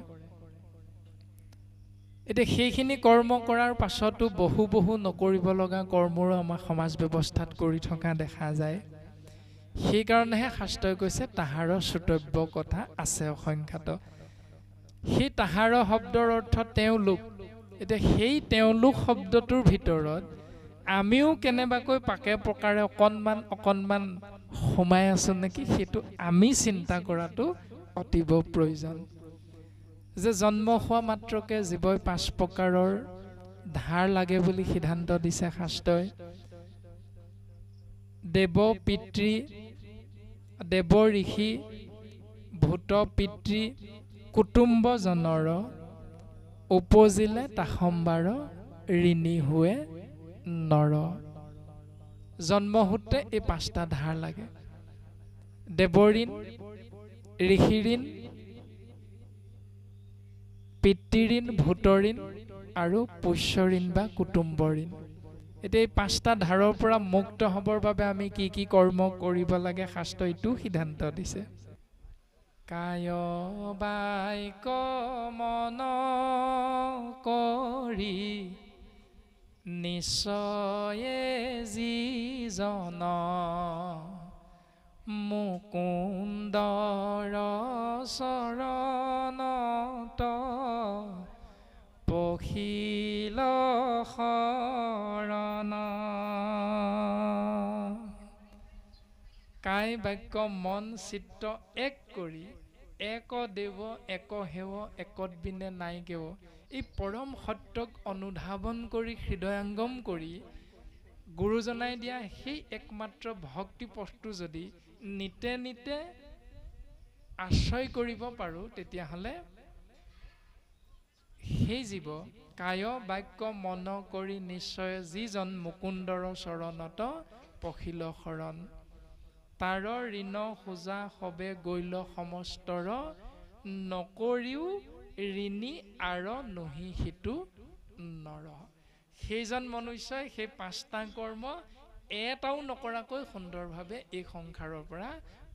এতিয়া সেইখিনি কৰ্ম কৰাৰ পাছতো বহু নকৰিব লগা কৰ্মৰো আমাৰ সমাজ ব্যৱস্থাত কৰি থকা দেখা যায়। সেইকাৰণেহে শাস্ত্ৰই কৈছে তাহাৰ শ্ৰোতব্য কথা আছে অসংখ্যাত। সেই তাহাৰ শব্দৰ অৰ্থ তেওঁলোক। এতিয়া সেই তেওঁলোক শব্দটোৰ ভিতৰত আমিও কেনেবাকৈ পাকে প্ৰকাৰে অকণমান সোমাই আছো নেকি, সেইটো আমি চিন্তা কৰাটো অতীৱ প্ৰয়োজন। যে জন্ম হোৱা মাত্ৰকে জীৱই 5 প্ৰকাৰৰ ধাৰ লাগে বুলি সিদ্ধান্ত দিছে শাস্ত্ৰই। দেৱ পিতৃ, দেৱ ঋষি, ভূত পিতৃ, কুটুম্বজনৰ উপজিলে তাসম্বাৰ ঋণী हुए নৰ। জন্ম হওঁতে এই 5টা ধাৰ লাগে। দেৱঋণ, ঋষিঋণ, পিতৃঋণ, ভূতঋণ আৰু পোষ্যঋণ বা কুটুম্ব ঋণ। এতিয়া এই 5টা ধাৰৰ পৰা মুক্ত হ'বৰ বাবে আমি কি কৰ্ম কৰিব লাগে শাস্ত্ৰই এইটো সিদ্ধান্ত দিছে। কায় বাক্য মন কৰি নিশ্চয়ে যিজন মুকুন্দৰ চৰণত পখিল শৰণ। কায় বাক্য মন চিত্ত এক কৰি এক দেৱ এক হেৱ একত বিনে নাই কেৱ, এই পৰম সত্যক অনুধাৱন কৰি হৃদয়ংগম কৰি গুৰুজনাই দিয়া সেই একমাত্ৰ ভক্তি পথটো যদি নিতে নিতে আশ্ৰয় কৰিব পাৰো, তেতিয়াহ'লে সেই জীৱ কায় বাক্য মন কৰি নিশ্চয় যিজন মুকুন্দৰ চৰণত পখিল শৰণ। তাৰ ঋণ খোজা সবে গৈল সমস্তৰ, নকৰিও ঋণী আৰ নহি সিটো নৰ। সেইজন মনুষ্যই সেই 5টা কৰ্ম এটাও নকৰাকৈ সুন্দৰভাৱে এই সংসাৰৰ পৰা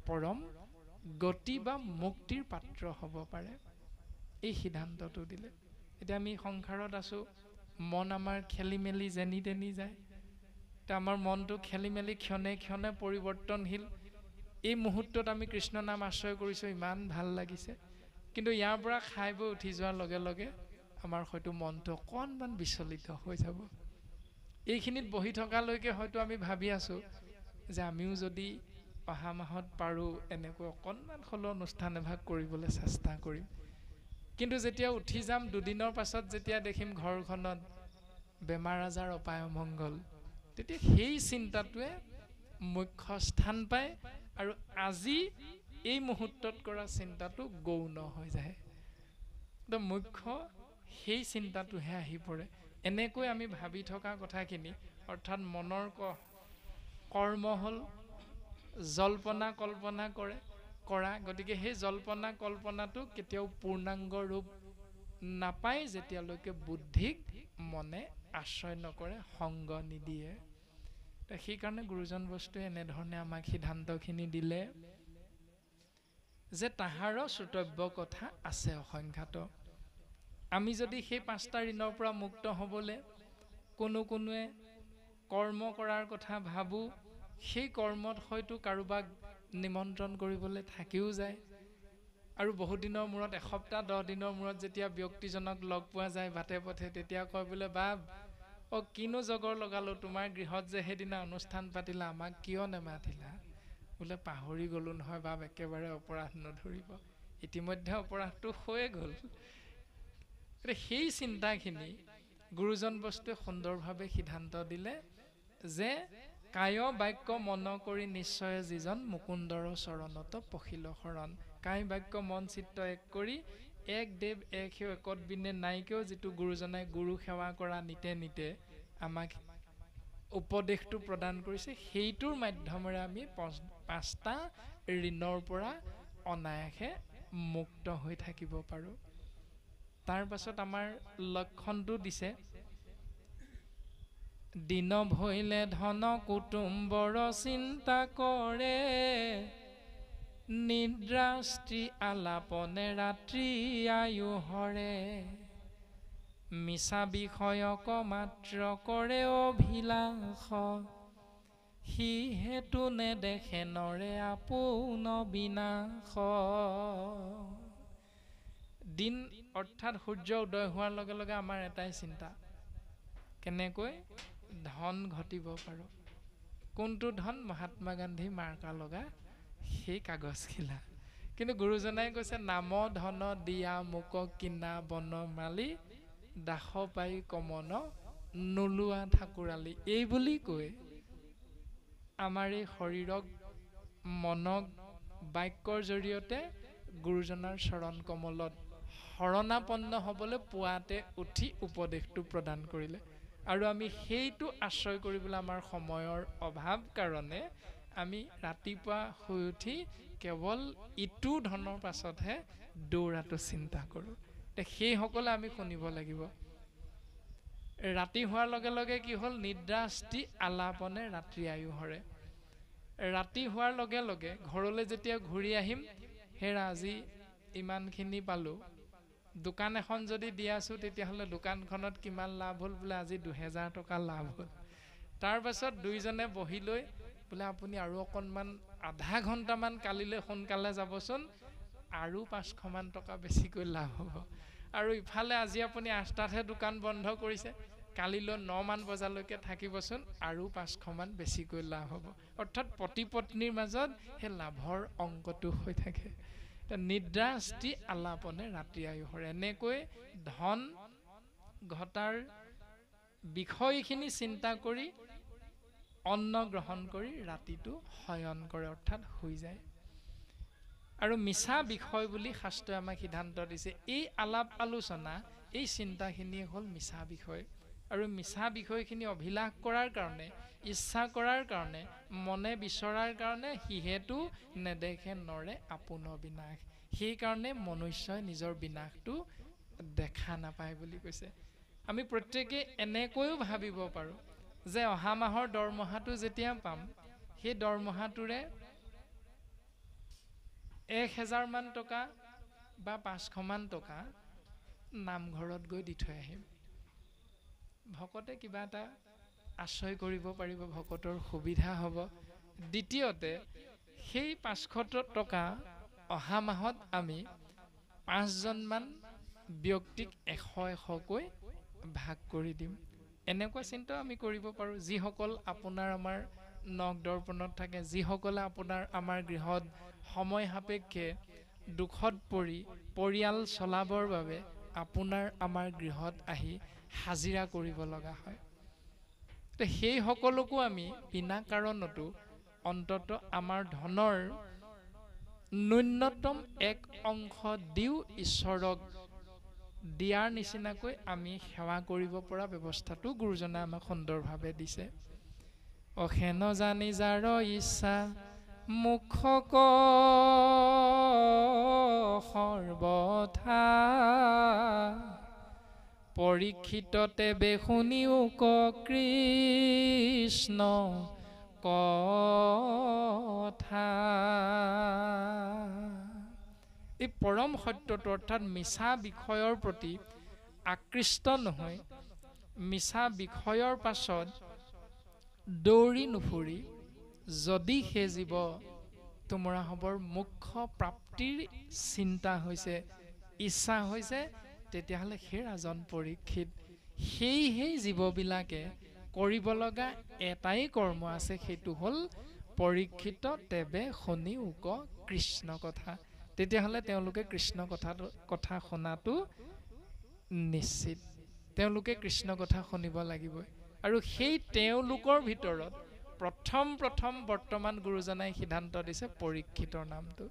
পৰম গতি বা মুক্তিৰ পাত্ৰ হ'ব পাৰে। এই সিদ্ধান্তটো দিলে। এতিয়া আমি সংসাৰত আছো, মন আমাৰ খেলি মেলি যেনি তেনি যায়। এতিয়া আমাৰ মনটো খেলি মেলি ক্ষণে ক্ষণে পৰিৱৰ্তনশীল। এই মুহূৰ্তত আমি কৃষ্ণ নাম আশ্ৰয় কৰিছোঁ, ইমান ভাল লাগিছে, কিন্তু ইয়াৰ পৰা খাই বৈ উঠি যোৱাৰ লগে লগে আমাৰ হয়তো মনটো অকণমান বিচলিত হৈ যাব। এইখিনিত বহি থকালৈকে হয়তো আমি ভাবি আছো যে আমিও যদি অহা মাহত পাৰোঁ এনেকৈ অকণমান হ'লেও অনুষ্ঠান এভাগ কৰিবলৈ চেষ্টা কৰিম। কিন্তু যেতিয়া উঠি যাম, দুদিনৰ পাছত যেতিয়া দেখিম ঘৰখনত বেমাৰ আজাৰ অপায় অমংগল, তেতিয়া সেই চিন্তাটোৱে মুখ্য স্থান পায় আৰু আজি এই মুহূৰ্তত কৰা চিন্তাটো গৌণ হৈ যায়। মুখ্য সেই চিন্তাটোহে আহি পৰে। এনেকৈ আমি ভাবি থকা কথাখিনি, অৰ্থাৎ মনৰ কৰ্ম হ'ল জল্পনা কল্পনা কৰা। গতিকে সেই জল্পনা কল্পনাটো কেতিয়াও পূৰ্ণাংগ ৰূপ নাপায় যেতিয়ালৈকে বুদ্ধিক মনে আশ্ৰয় নকৰে, সংগ নিদিয়ে। সেইকাৰণে গুৰুজন বস্তুৱে এনেধৰণে আমাক সিদ্ধান্তখিনি দিলে যে তাহাৰ শ্ৰোতব্য কথা আছে অসংখ্যাত। আমি যদি সেই 5টা ঋণৰ পৰা মুক্ত হ'বলৈ কোনোৱে কৰ্ম কৰাৰ কথা ভাবোঁ, সেই কৰ্মত হয়তো কাৰোবাক নিমন্ত্ৰণ কৰিবলৈ থাকিও যায়। আৰু বহুদিনৰ মূৰত, এসপ্তাহ 10 দিনৰ মূৰত যেতিয়া ব্যক্তিজনক লগ পোৱা যায় বাটে পথে, তেতিয়া কয় বোলে বাপ কিনো জগৰ লগালো, তোমাৰ গৃহত যে সেইদিনা অনুষ্ঠান পাতিলা, আমাক কিয় নেমাতিলা? বোলে পাহৰি গ'লো নহয় বাপ, একেবাৰে অপৰাধ নধৰিব। ইতিমধ্যে অপৰাধটো হৈয়ে গ'ল। সেই চিন্তাখিনি গুৰুজন বস্তুৱে সুন্দৰভাৱে সিদ্ধান্ত দিলে যে কায় বাক্য মন কৰি নিশ্চয় যিজন মুকুন্দৰ চৰণত পখিল শৰণ। কাই বাক্য মন চিত্ত এক কৰি এক দেৱ এক সেৱ একত বিনে নাইকেও যিটো গুৰুজনাই গুৰু সেৱা কৰা নিতে নিতে আমাক উপদেশটো প্ৰদান কৰিছে, সেইটোৰ মাধ্যমেৰে আমি 5টা ঋণৰ পৰা অনায়াসে মুক্ত হৈ থাকিব পাৰোঁ। তাৰ পাছত আমাৰ লক্ষণটো দিছে, দিন ভৈলে ধন কুটুম্বৰ চিন্তা কৰে, নিদ্ৰা স্ত্ৰী আলাপনে ৰাত্ৰি আয়ু হৰে, মিছা বিষয়ক মাত্ৰ কৰে অভিলাষ, সি হেতু নেদেখে নৰে আপোন বিনাশ। দিন অৰ্থাৎ সূৰ্য উদয় হোৱাৰ লগে লগে আমাৰ এটাই চিন্তা, কেনেকৈ ধন ঘটিব পাৰোঁ। কোনটো ধন? মহাত্মা গান্ধী মাৰ্কা লগা সেই কাগজখিলা। কিন্তু গুৰুজনাই কৈছে, নাম ধন দিয়া মোক কিনা বনমালী, দাস পাই কমন নোলোৱা ঠাকুৰালী। এই বুলি কৈ আমাৰ এই শৰীৰক মনক বাক্যৰ জৰিয়তে গুৰুজনাৰ চৰণ কমলত শৰণাপন্ন হ'বলৈ পুৱাতে উঠি উপদেশটো প্ৰদান কৰিলে। আৰু আমি সেইটো আশ্ৰয় কৰিবলৈ আমাৰ সময়ৰ অভাৱ কাৰণে আমি ৰাতিপুৱা শুই উঠি কেৱল ইটো ধনৰ পাছতহে দৌৰাটো চিন্তা কৰোঁ। সেইসকলে আমি শুনিব লাগিব। ৰাতি হোৱাৰ লগে লগে কি হ'ল? নিদ্ৰা স্ত্ৰী আলাপনে ৰাত্ৰি আয়ু হৰে। ৰাতি হোৱাৰ লগে লগে ঘৰলৈ যেতিয়া ঘূৰি আহিম, হেৰা আজি ইমানখিনি পালোঁ, দোকান এখন যদি দি আছোঁ তেতিয়াহ'লে দোকানখনত কিমান লাভ হ'ল? বোলে আজি 2000 টকা লাভ হ'ল। তাৰ পাছত দুইজনে বহি লৈ বোলে আপুনি আৰু অকণমান আধা ঘণ্টামান কালিলৈ সোনকালে যাবচোন, আৰু 500মান টকা বেছিকৈ লাভ হ'ব। আৰু ইফালে আজি আপুনি 8টাতহে দোকান বন্ধ কৰিছে, কালিলৈ 9মান বজালৈকে থাকিবচোন, আৰু 500মান বেছিকৈ লাভ হ'ব। অৰ্থাৎ পতি পত্নীৰ মাজত সেই লাভৰ অংকটো হৈ থাকে। নিদ্ৰা স্ত্ৰী আলাপনে ৰাতি আয়ু হৰে। এনেকৈ ধন ঘটাৰ বিষয়খিনি চিন্তা কৰি অন্ন গ্ৰহণ কৰি ৰাতিটো শয়ন কৰে, অৰ্থাৎ শুই যায়। আৰু মিছা বিষয় বুলি শাস্ত্ৰই আমাক সিদ্ধান্ত দিছে। এই আলাপ আলোচনা, এই চিন্তাখিনি হ'ল মিছা বিষয়। আৰু মিছা বিষয়খিনি অভিলাষ কৰাৰ কাৰণে, ইচ্ছা কৰাৰ কাৰণে, মনে বিচৰাৰ কাৰণে সিহেতু নেদেখে নৰে আপোন বিনাশ। সেইকাৰণে মনুষ্যই নিজৰ বিনাশটো দেখা নাপায় বুলি কৈছে। আমি প্ৰত্যেকেই এনেকৈও ভাবিব পাৰোঁ যে অহা মাহৰ দৰমহাটো যেতিয়া পাম, সেই দৰমহাটোৰে 1000মান টকা বা 500মান টকা নামঘৰত গৈ দি থৈ আহিম। ভকতে কিবা এটা আশ্ৰয় কৰিব পাৰিব, ভকতৰ সুবিধা হ'ব। দ্বিতীয়তে সেই 500 টকা অহা মাহত আমি 5জনমান ব্যক্তিক 100-100কৈ ভাগ কৰি দিম। এনেকুৱা চিন্তা আমি কৰিব পাৰোঁ। যিসকল আপোনাৰ আমাৰ নখ দৰ্পণত থাকে, যিসকলে আপোনাৰ আমাৰ গৃহত সময় সাপেক্ষে দুখত পৰি পৰিয়াল চলাবৰ বাবে আপোনাৰ আমাৰ গৃহত আহি হাজিৰা কৰিব লগা হয়, তো সেই সকলকো আমি বিনা কাৰণতো অন্তত আমাৰ ধনৰ ন্যূনতম এক অংশ দিও ঈশ্বৰক দিয়াৰ নিচিনাকৈ আমি সেৱা কৰিব পৰা ব্যৱস্থাটো গুৰুজনাই আমাক সুন্দৰভাৱে দিছে। অখে নজানি যাৰ ইচ্ছা মুখ সৰ্বথা, পৰীক্ষিততে বেশুনিও কৃষ্ণ কথা। এই পৰম সত্যটো অৰ্থাৎ মিছা বিষয়ৰ প্ৰতি আকৃষ্ট নহয়, মিছা বিষয়ৰ পাছত দৌৰি নুফুৰি যদি সেই জীৱ তোমৰা হবৰ মুখ্য প্ৰাপ্তিৰ চিন্তা হৈছে, ইচ্ছা হৈছে, তেতিয়াহ'লে সেই ৰাজন পৰীক্ষিত সেই জীৱবিলাকে কৰিব লগা এটাই কৰ্ম আছে, সেইটো হ'ল পৰীক্ষিত তেবে শুনি উক কৃষ্ণ কথা। তেতিয়াহ'লে তেওঁলোকে কৃষ্ণ কথা শুনাটো নিশ্চিত, তেওঁলোকে কৃষ্ণ কথা শুনিব লাগিবই। আৰু সেই তেওঁলোকৰ ভিতৰত প্ৰথম বৰ্তমান গুৰুজনাই সিদ্ধান্ত দিছে পৰীক্ষিতৰ নামটো।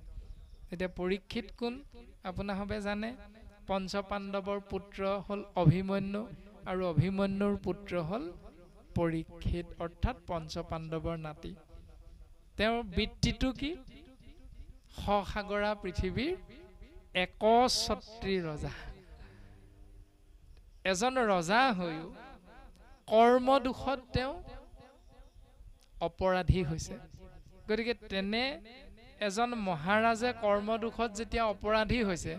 এতিয়া পৰীক্ষিত কোন আপোনাসবে জানে? পঞ্চপাণ্ডৱৰ পুত্ৰ হ'ল অভিমন্যু আৰু অভিমন্যুৰ পুত্ৰ হ'ল পৰীক্ষিত, অৰ্থাৎ পঞ্চপাণ্ডৱৰ নাতি। তেওঁৰ বৃত্তিটো কি? সসাগৰা পৃথিৱীৰ একছত্ৰী ৰজা। এজন ৰজা হৈও কৰ্মদোষত তেওঁ অপৰাধী হৈছে। গতিকে তেনে এজন মহাৰাজে কৰ্মদোষত যেতিয়া অপৰাধী হৈছে,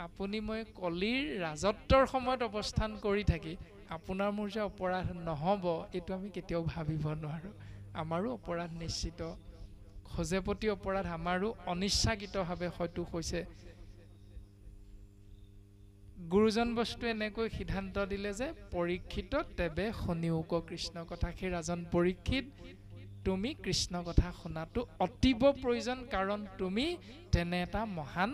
আপুনি মই কলিৰ ৰাজত্বৰ সময়ত অৱস্থান কৰি থাকি আপোনাৰ মোৰ যে অপৰাধ নহ'ব, এইটো আমি কেতিয়াও ভাবিব নোৱাৰোঁ। আমাৰো অপৰাধ নিশ্চিত, খোজে প্ৰতি অপৰাধ আমাৰো অনিচ্ছাকৃতভাৱে হয়তো হৈছে। গুৰুজন বস্তু এনেকৈ সিদ্ধান্ত দিলে যে পৰীক্ষিত তেবে শুনিওক কৃষ্ণ কথা। সেই ৰাজন পৰীক্ষিত, তুমি কৃষ্ণ কথা শুনাটো অতীৱ প্ৰয়োজন, কাৰণ তুমি তেনে এটা মহান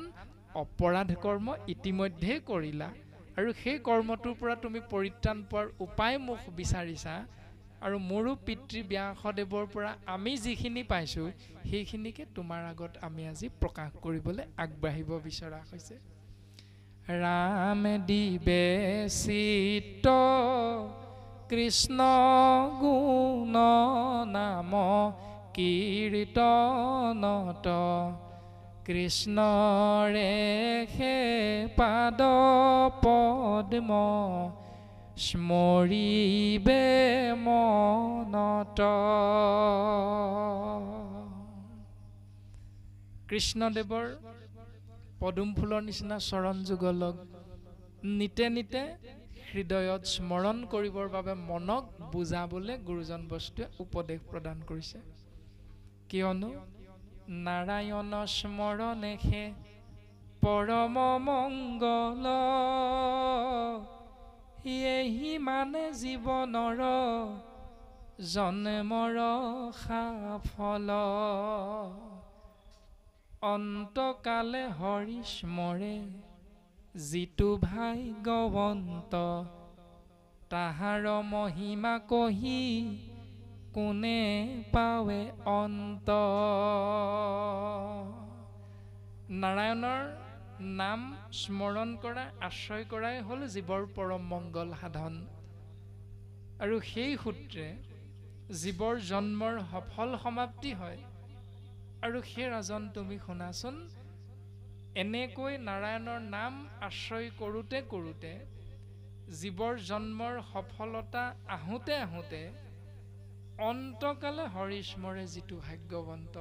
অপৰাধ কৰ্ম ইতিমধ্যে কৰিলা আৰু সেই কৰ্মটোৰ পৰা তুমি পৰিত্ৰাণ পোৱাৰ উপায় মোক বিচাৰিছা। আৰু মোৰো পিতৃ ব্যাসদেৱৰ পৰা আমি যিখিনি পাইছোঁ সেইখিনিকে তোমাৰ আগত আমি আজি প্ৰকাশ কৰিবলৈ আগবাঢ়িব বিচৰা হৈছে। ৰাম দিবে চিত্ত কৃষ্ণ গুণ নাম কীৰ্তনত, কৃষ্ণৰে হে পাদ পদ্ম স্মৰিবে মনত। কৃষ্ণদেৱৰ পদুম ফুলৰ নিচিনা চৰণ যুগলক নিতে নিতে হৃদয়ত স্মৰণ কৰিবৰ বাবে মনক বুজাবলৈ গুৰুজন বস্তুৱে উপদেশ প্ৰদান কৰিছে। কিয়নো নাৰায়ণ স্মৰণেহে পৰম মংগল, এহি মানে জীৱনৰ জন্মৰ সাফল, অন্তকালে হৰি স্মৰে যিটো ভাগ্যৱন্ত, তাহাৰ মহিমা কহি কোনে পাৱে অন্ত। নাৰায়ণৰ নাম স্মৰণ কৰা, আশ্ৰয় কৰাই হ'ল জীৱৰ পৰম মংগল সাধন। আৰু সেই সূত্ৰে জীৱৰ জন্মৰ সফল সমাপ্তি হয়। আৰু সেই ৰাজন তুমি শুনাচোন, এনেকৈ নাৰায়ণৰ নাম আশ্ৰয় কৰোঁতে কৰোঁতে জীৱৰ জন্মৰ সফলতা আহোঁতে আহোঁতে অন্তকালে হৰি স্মৰে যিটো ভাগ্যৱন্ত,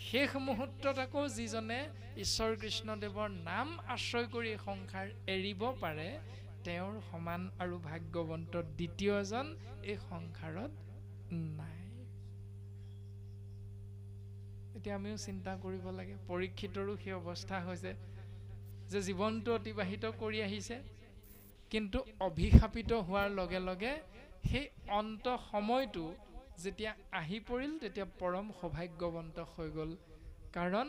শেষ মুহূৰ্তত আকৌ যিজনে ঈশ্বৰ কৃষ্ণদেৱৰ নাম আশ্ৰয় কৰি এই সংসাৰ এৰিব পাৰে, তেওঁৰ সমান আৰু ভাগ্যৱন্ত দ্বিতীয় এজন এই সংসাৰত নাই। এতিয়া আমিও চিন্তা কৰিব লাগে, পৰীক্ষিতৰো সেই অৱস্থা হৈছে যে জীৱনটো অতিবাহিত কৰি আহিছে, কিন্তু অভিশাপিত হোৱাৰ লগে লগে সেই অন্ত সময়টো যেতিয়া আহি পৰিল তেতিয়া পৰম সৌভাগ্যৱন্ত হৈ গ'ল। কাৰণ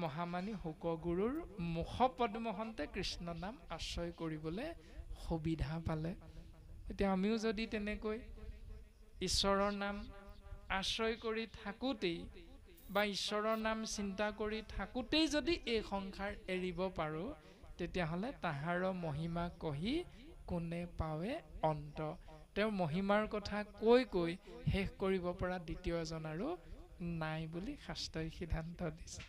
মহামানী শুকগুৰুৰ মুখপদ্মহন্তে কৃষ্ণ নাম আশ্ৰয় কৰিবলৈ সুবিধা পালে। এতিয়া আমিও যদি তেনেকৈ ঈশ্বৰৰ নাম আশ্ৰয় কৰি থাকোঁতেই বা ঈশ্বৰৰ নাম চিন্তা কৰি থাকোঁতেই যদি এই সংসাৰ এৰিব পাৰোঁ, তেতিয়াহ'লে তাহাৰ মহিমা কহি কোনে পাৱে অন্ত। তেওঁৰ মহিমাৰ কথা কৈ কৈ শেষ কৰিব পৰা দ্বিতীয় এজন আৰু নাই বুলি শাস্ত্ৰই সিদ্ধান্ত দিছে।